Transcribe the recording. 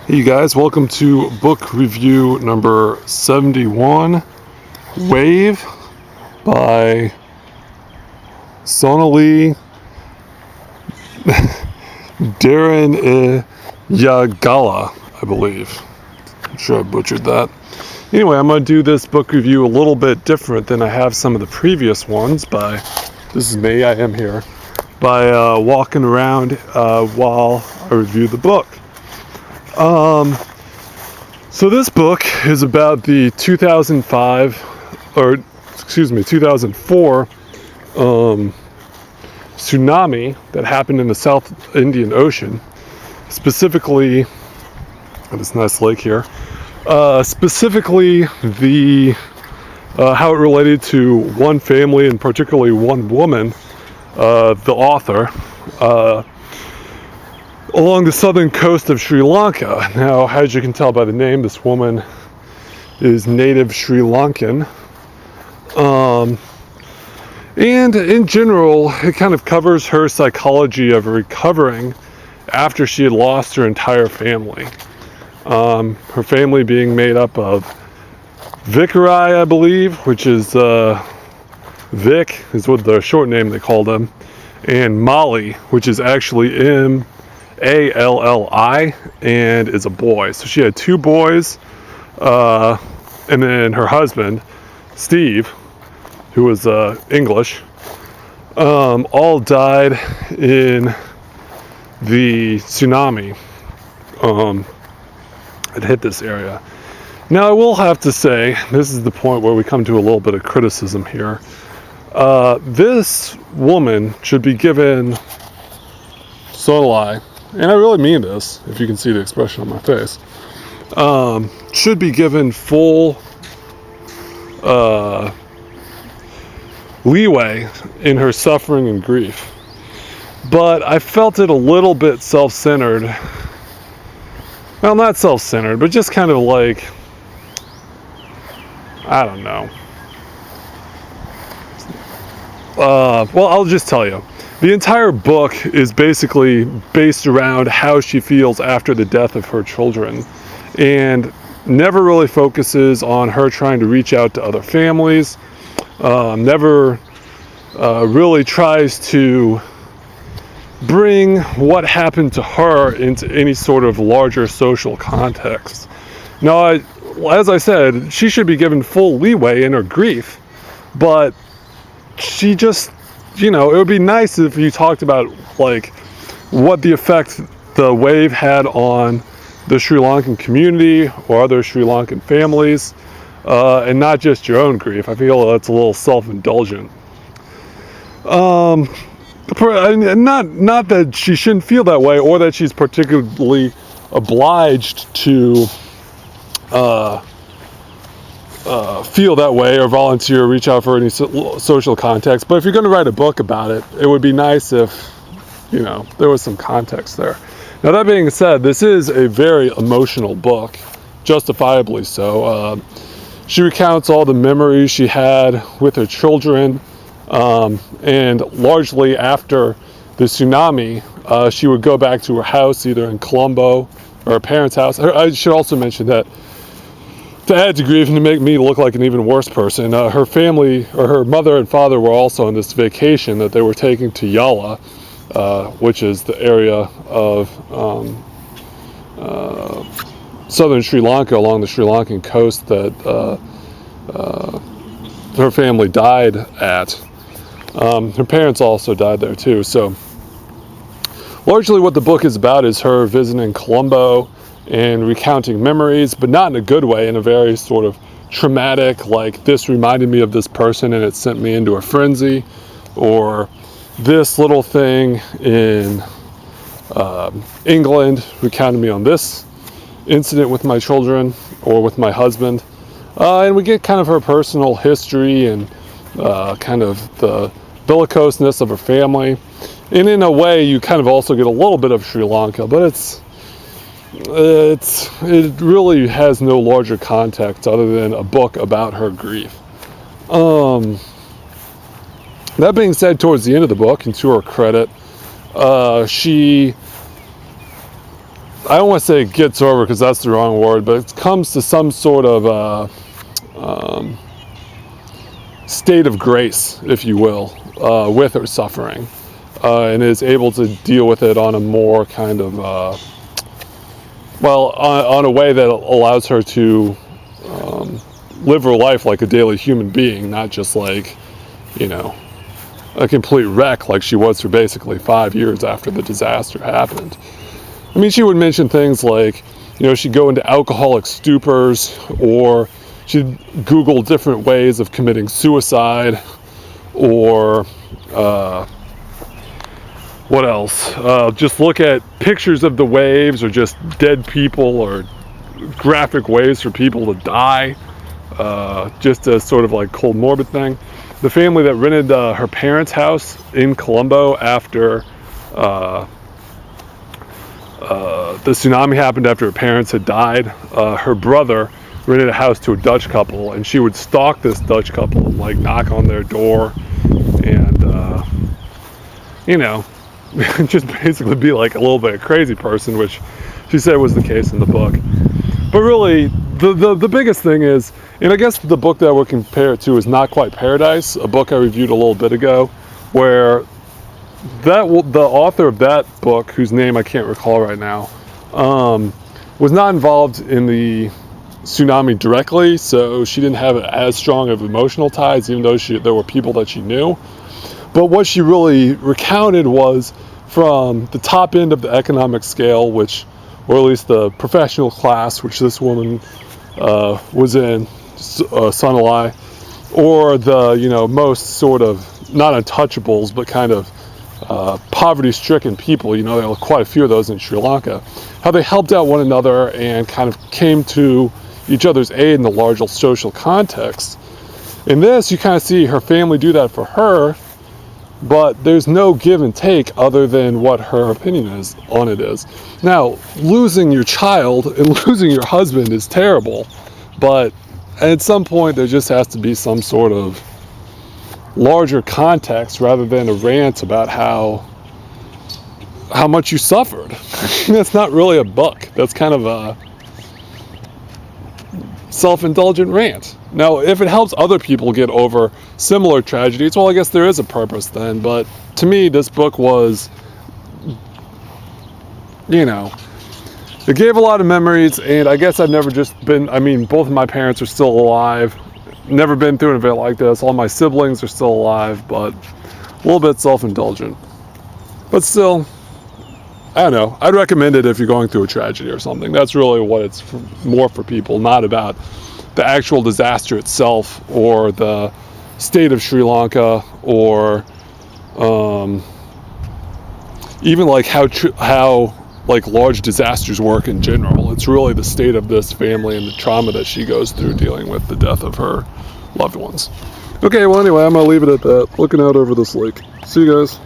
Hey you guys, welcome to book review number 71, Wave by Sonali, Deraniyagala, I believe. I'm sure I butchered that. Anyway, I'm going to do this book review a little bit different than I have some of the previous ones this is me, I am here, by walking around while I review the book. So this book is about the 2004 tsunami that happened in the South Indian Ocean, specifically at this nice lake here. Specifically the how it related to one family and particularly one woman, the author, along the southern coast of Sri Lanka. Now, as you can tell by the name, this woman is native Sri Lankan. And in general, it kind of covers her psychology of recovering after she had lost her entire family. Her family being made up of Vikarai, I believe, which is Vic, is what the short name they called him, and Mali, which is actually Malli, and is a boy. So she had two boys, and then her husband, Steve, who was English, all died in the tsunami. It hit this area. Now I will have to say, this is the point where we come to a little bit of criticism here. This woman should be given Sonali, and I really mean this, if you can see the expression on my face, should be given full leeway in her suffering and grief. But I felt it a little bit self-centered. Well, not self-centered, but just kind of like, I don't know. Well, I'll just tell you. The entire book is basically based around how she feels after the death of her children, and never really focuses on her trying to reach out to other families, never really tries to bring what happened to her into any sort of larger social context. Now, as I said, she should be given full leeway in her grief, but she just, it would be nice if you talked about like what the effect the wave had on the Sri Lankan community or other Sri Lankan families, and not just your own grief. I feel that's a little self-indulgent. Not that she shouldn't feel that way, or that she's particularly obliged to feel that way or volunteer or reach out for any social context. But if you're going to write a book about it, it would be nice if, there was some context there. Now, that being said, this is a very emotional book, justifiably so. She recounts all the memories she had with her children, and largely after the tsunami, she would go back to her house, either in Colombo or her parents' house. I should also mention that, to add to grief and to make me look like an even worse person, her family, or her mother and father, were also on this vacation that they were taking to Yala, which is the area of southern Sri Lanka, along the Sri Lankan coast, that her family died at. Her parents also died there too. So largely what the book is about is her visiting Colombo and recounting memories, but not in a good way, in a very sort of traumatic, like, this reminded me of this person and it sent me into a frenzy, or this little thing in England recounted me on this incident with my children or with my husband. And we get kind of her personal history and kind of the bellicoseness of her family. And in a way, you kind of also get a little bit of Sri Lanka, but it really has no larger context other than a book about her grief. That being said, towards the end of the book, and to her credit, she I don't want to say gets over because that's the wrong word, but it comes to some sort of state of grace, if you will, with her suffering, and is able to deal with it on a more kind of, on a way that allows her to live her life like a daily human being, not just like, a complete wreck like she was for basically 5 years after the disaster happened. I mean, she would mention things like, she'd go into alcoholic stupors, or she'd Google different ways of committing suicide, or what else? Just look at pictures of the waves, or just dead people, or graphic ways for people to die, just a sort of like cold morbid thing. The family that rented her parents' house in Colombo after the tsunami happened, after her parents had died, her brother rented a house to a Dutch couple, and she would stalk this Dutch couple and like knock on their door and just basically be like a little bit of a crazy person, which she said was the case in the book. But really, the biggest thing is, and I guess the book that I would compare it to is Not Quite Paradise, a book I reviewed a little bit ago, where the author of that book, whose name I can't recall right now, was not involved in the tsunami directly, so she didn't have as strong of emotional ties, even though there were people that she knew. But what she really recounted was from the top end of the economic scale, or at least the professional class, which this woman was in, Sonali, or the most sort of not untouchables, but kind of poverty-stricken people. There are quite a few of those in Sri Lanka. How they helped out one another and kind of came to each other's aid in the larger social context. In this, you kind of see her family do that for her, but there's no give and take other than what her opinion on it is. Now, losing your child and losing your husband is terrible, but at some point there just has to be some sort of larger context rather than a rant about how much you suffered. That's not really a book. That's kind of a self-indulgent rant. Now, if it helps other people get over similar tragedies, well, I guess there is a purpose then. But to me, this book was, it gave a lot of memories, and I guess I've never just been, both of my parents are still alive. Never been through an event like this. All my siblings are still alive, but a little bit self-indulgent. But still, I don't know. I'd recommend it if you're going through a tragedy or something. That's really what it's more for people, not about the actual disaster itself or the state of Sri Lanka, or even like how like large disasters work in general. It's really the state of this family and the trauma that she goes through dealing with the death of her loved ones. Okay, well anyway, I'm gonna leave it at that. Looking out over this lake. See you guys.